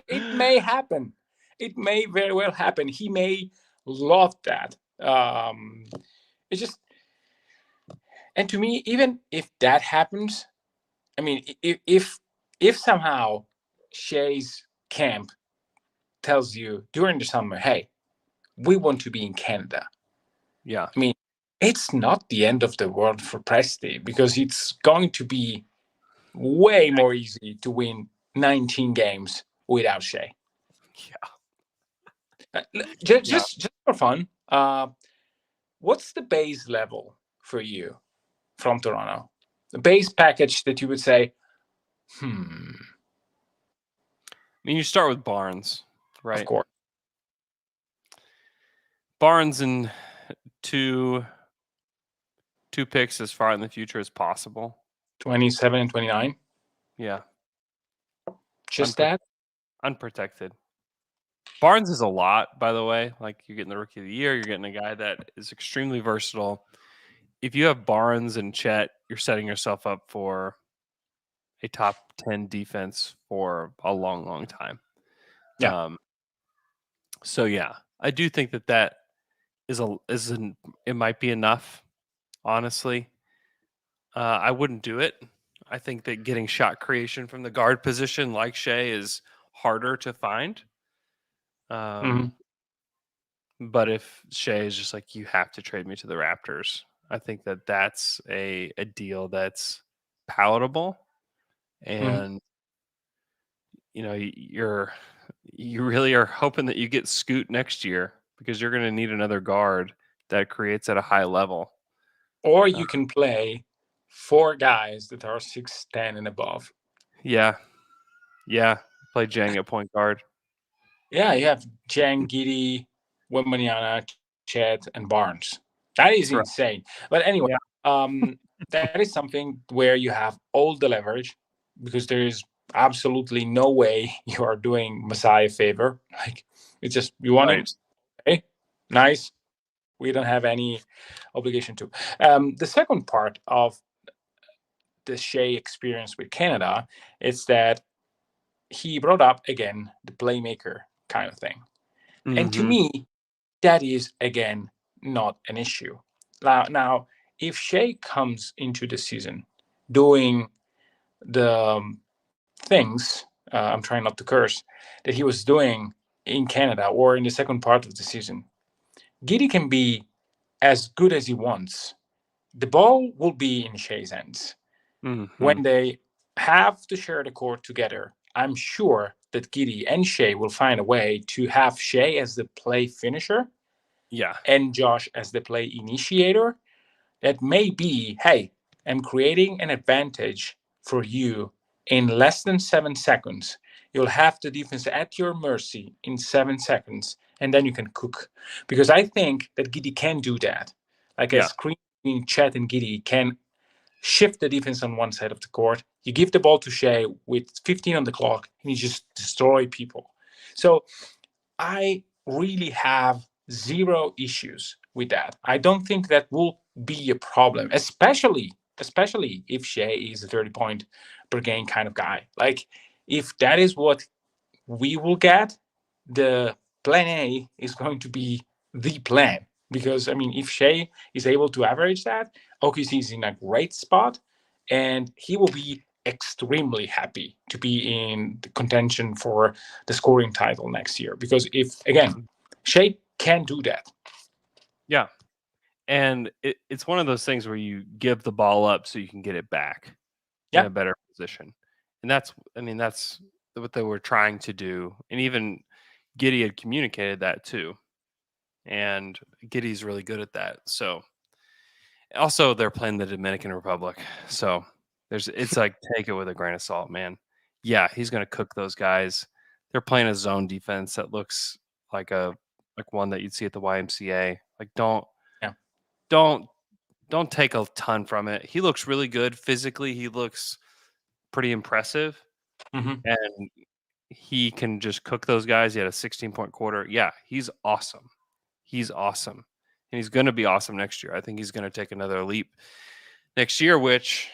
It may happen. It may very well happen. He may love that. It's just, and to me, even if that happens, I mean, if somehow Shai's camp tells you during the summer, hey, we want to be in Canada. Yeah. I mean, it's not the end of the world for Presti because it's going to be way more easy to win 19 games without Shea. Just for fun, what's the base level for you from Toronto? The base package that you would say, I mean, you start with Barnes, right? of course. Barnes and two picks as far in the future as possible. 27 and 29. Yeah. Just that? Unprotected. Barnes is a lot, by the way. Like, you're getting the rookie of the year. You're getting a guy that is extremely versatile. If you have Barnes and Chet, you're setting yourself up for a top 10 defense for a long, long time. Yeah. So yeah, I do think that it might be enough. Honestly, I wouldn't do it. I think that getting shot creation from the guard position, like Shai, is harder to find. But if Shai is just like, you have to trade me to the Raptors, I think that that's a deal that's palatable. And you really are hoping that you get Scoot next year because you're going to need another guard that creates at a high level. Or you can play 4 guys that are 6'10" and above. Yeah. Play Jang at point guard. Yeah, you have Jang, Giddy, Wembanyama, Chet, and Barnes. That is insane. But anyway, that is something where you have all the leverage because there is absolutely no way you are doing Masai a favor. Like, it's just, you want him, okay, nice. We don't have any obligation to. The second part of the Shea experience with Canada is that he brought up again the playmaker kind of thing. And to me, that is, again, not an issue. Now, if Shea comes into the season doing the things, I'm trying not to curse, that he was doing in Canada or in the second part of the season, Giddy can be as good as he wants. The ball will be in Shea's hands. When they have to share the court together, I'm sure that Giddy and Shea will find a way to have Shea as the play finisher, and Josh as the play initiator. That may be, hey, I'm creating an advantage for you in less than 7 seconds. You'll have the defense at your mercy in 7 seconds, and then you can cook. Because I think that Giddy can do that. Like a screen between Chet and Giddy can shift the defense on one side of the court. You give the ball to Shea with 15 on the clock, and you just destroy people. So I really have zero issues with that. I don't think that will be a problem, especially if Shea is a 30-point per game kind of guy. Like, if that is what we will get, the plan A is going to be the plan. Because, I mean, if Shea is able to average that, OKC is in a great spot, and he will be extremely happy to be in the contention for the scoring title next year. Because if, again, Shea can do that. Yeah. And it's one of those things where you give the ball up so you can get it back in a better position. And that's what they were trying to do. And even Giddy had communicated that too. And Giddy's really good at that. So also they're playing the Dominican Republic. So it's like, take it with a grain of salt, man. Yeah, he's going to cook those guys. They're playing a zone defense that looks like one that you'd see at the YMCA. Like, don't take a ton from it. He looks really good physically. He looks pretty impressive. And he can just cook those guys. He had a 16-point quarter. Yeah, he's awesome. He's awesome. And he's going to be awesome next year. I think he's going to take another leap next year, which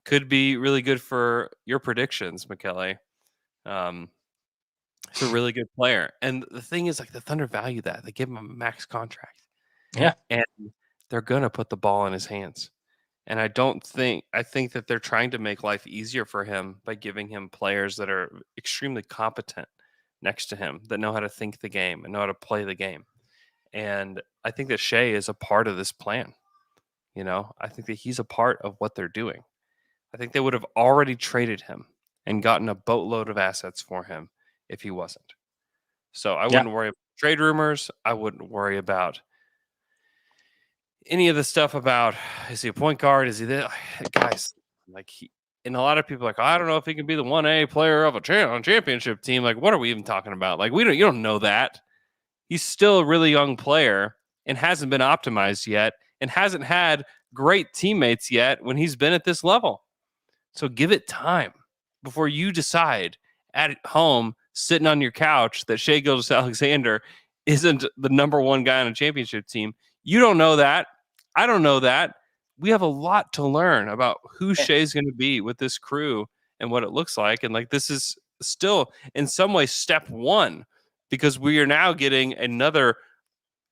could be really good for your predictions, Michele. He's a really good player. And the thing is, like, the Thunder value that. They give him a max contract. Yeah. And they're going to put the ball in his hands. And I think that they're trying to make life easier for him by giving him players that are extremely competent next to him, that know how to think the game and know how to play the game. And I think that Shea is a part of this plan. I think that he's a part of what they're doing. I think they would have already traded him and gotten a boatload of assets for him if he wasn't. So I wouldn't worry about trade rumors. I wouldn't worry about any of the stuff about, is he a point guard? Is he this? Guys, and a lot of people are like, I don't know if he can be the 1A player of a championship team. Like, what are we even talking about? Like, you don't know that. He's still a really young player and hasn't been optimized yet and hasn't had great teammates yet when he's been at this level. So give it time before you decide at home, sitting on your couch, that Shai Gilgeous-Alexander isn't the number one guy on a championship team. You don't know that. I don't know that. We have a lot to learn about who Shai's going to be with this crew and what it looks like. And this is still in some ways step one, because we are now getting another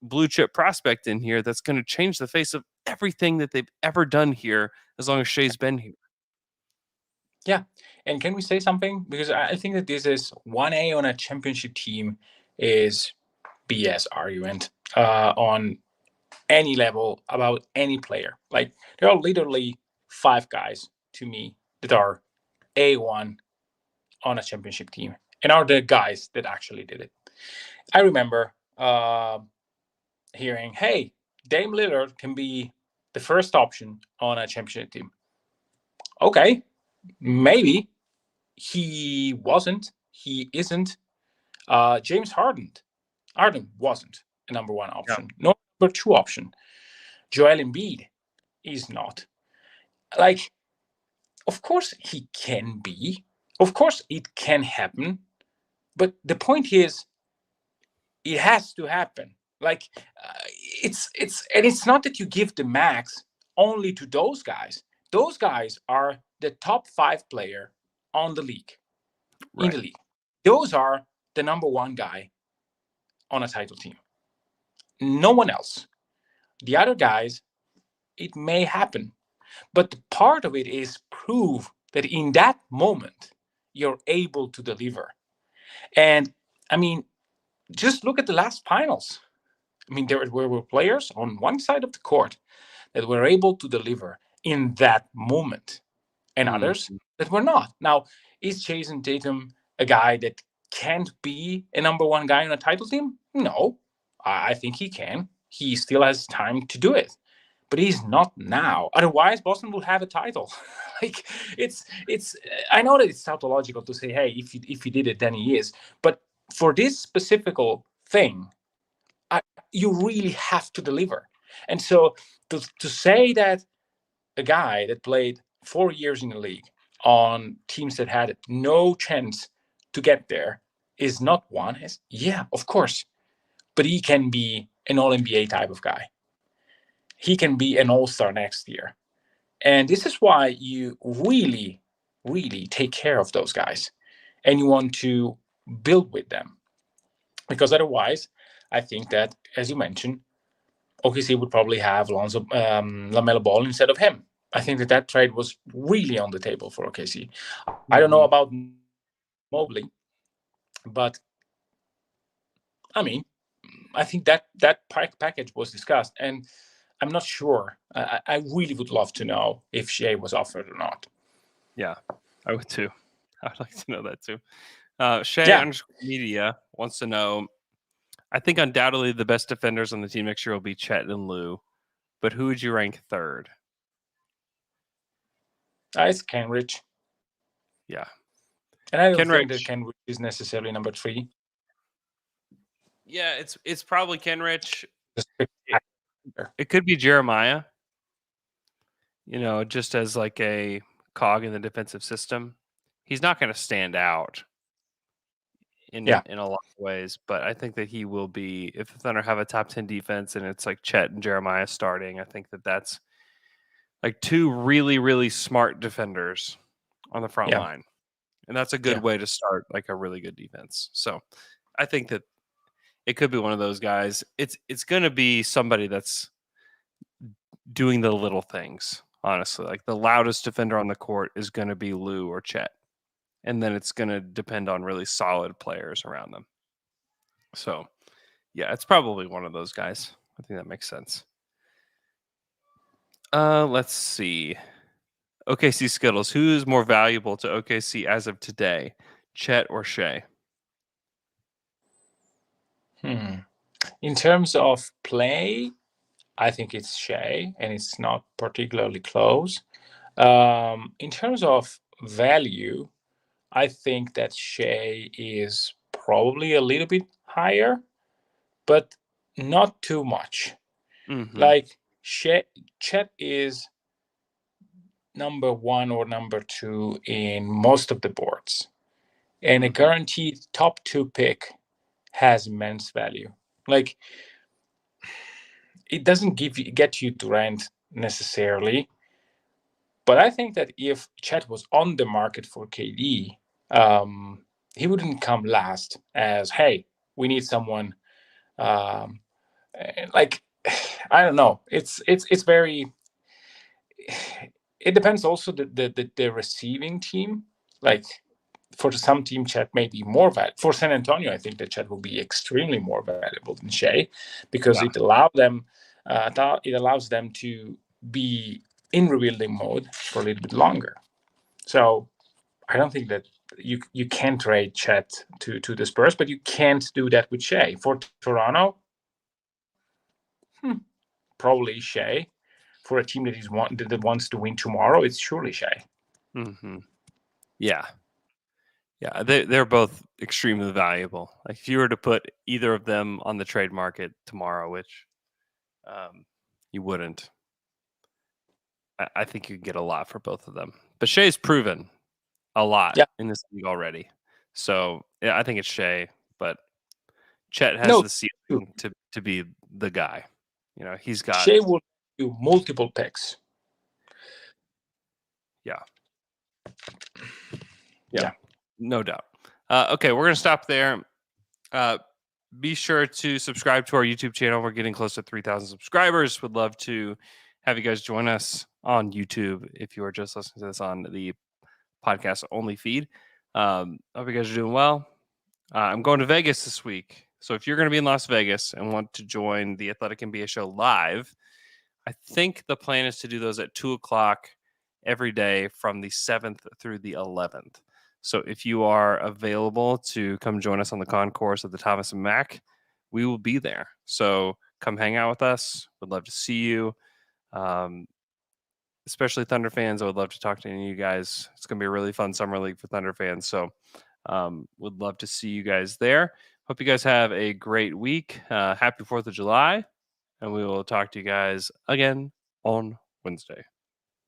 blue chip prospect in here that's going to change the face of everything that they've ever done here as long as Shai's been here. Yeah. And can we say something? Because I think that this is 1A on a championship team is BS argument on any level about any player. Like, there are literally 5 guys to me that are A1 on a championship team and are the guys that actually did it. I remember hearing, hey, Dame Lillard can be the first option on a championship team. Okay, maybe. He wasn't. He isn't. James Harden wasn't a number 1 option. Yeah. No number 2 option. Joel Embiid is not. Like, of course he can be. Of course it can happen. But the point is, it has to happen. Like, it's not that you give the max only to those guys. Those guys are the top 5 player on the league, in the league. Those are the number 1 guy on a title team. No one else. The other guys, it may happen. But the part of it is prove that in that moment, you're able to deliver. And I mean, just look at the last finals. I mean, there were players on one side of the court that were able to deliver in that moment, and others that were not. Now, is Jason Tatum a guy that can't be a number 1 guy on a title team? No, I think he can. He still has time to do it, but he's not now. Otherwise, Boston will have a title. Like, it's. I know that it's tautological to say, hey, if he did it, then he is. But for this specific thing, you really have to deliver. And so to say that a guy that played 4 years in the league on teams that had no chance to get there is not one, yeah, of course. But he can be an all-NBA type of guy. He can be an all-star next year. And this is why you really, really take care of those guys. And you want to build with them. Because otherwise, I think that, as you mentioned, OKC would probably have LaMelo Ball instead of him. I think that trade was really on the table for OKC. I don't know about Mobley, but I mean, I think that package was discussed, and I'm not sure. I really would love to know if Shai was offered or not. Yeah, I would too. I'd like to know that too. Shai Media wants to know, I think undoubtedly the best defenders on the team next year will be Chet and Lou, but who would you rank third? It's Kenrich. Yeah. And I don't think that Kenrich is necessarily number 3. Yeah, it's probably Kenrich. It could be Jeremiah, just as like a cog in the defensive system. He's not going to stand out in a lot of ways, but I think that he will be, if the Thunder have a top 10 defense and it's like Chet and Jeremiah starting, I think that that's like 2 really, really smart defenders on the front line. And that's a good way to start like a really good defense. So I think that it could be one of those guys. It's going to be somebody that's doing the little things, honestly. Like the loudest defender on the court is going to be Lou or Chet. And then it's going to depend on really solid players around them. So, yeah, it's probably one of those guys. I think that makes sense. Let's see. OKC Skittles. Who is more valuable to OKC as of today, Chet or Shai? In terms of play, I think it's Shai, and it's not particularly close. In terms of value, I think that Shai is probably a little bit higher, but not too much. Mm-hmm. Like Chet is number 1 or number 2 in most of the boards, and a guaranteed top 2 pick has immense value. Like, it doesn't get you Durant necessarily, but I think that if Chet was on the market for KD, he wouldn't come last as, hey, we need someone. Like, I don't know. It's very. It depends also the receiving team. Like, for some team, Chet may be more valuable. For San Antonio, I think that Chet will be extremely more valuable than Shai, because it allows them to be in rebuilding mode for a little bit longer. So I don't think that you can trade Chet to the Spurs, but you can't do that with Shai. For Toronto, probably Shai. For a team that wants to win tomorrow, it's surely Shai. Mm-hmm. Yeah. They're both extremely valuable. Like, if you were to put either of them on the trade market tomorrow, which you wouldn't, I think you could get a lot for both of them. But Shai's proven a lot in this league already. So yeah, I think it's Shai, but Chet has the ceiling to be the guy. You know, he's got. Shai will do multiple picks. Yeah, no doubt. Okay, we're going to stop there. Be sure to subscribe to our YouTube channel. We're getting close to 3,000 subscribers. Would love to have you guys join us on YouTube if you are just listening to this on the podcast only feed. Hope you guys are doing well. I'm going to Vegas this week. So if you're going to be in Las Vegas and want to join the Athletic NBA show live, I think the plan is to do those at 2:00 every day from the 7th through the 11th. So if you are available to come join us on the concourse of the Thomas and Mack, we will be there. So come hang out with us. Would love to see you. Especially Thunder fans. I would love to talk to any of you guys. It's going to be a really fun summer league for Thunder fans. So would love to see you guys there. Hope you guys have a great week. Happy 4th of July. And we will talk to you guys again on Wednesday.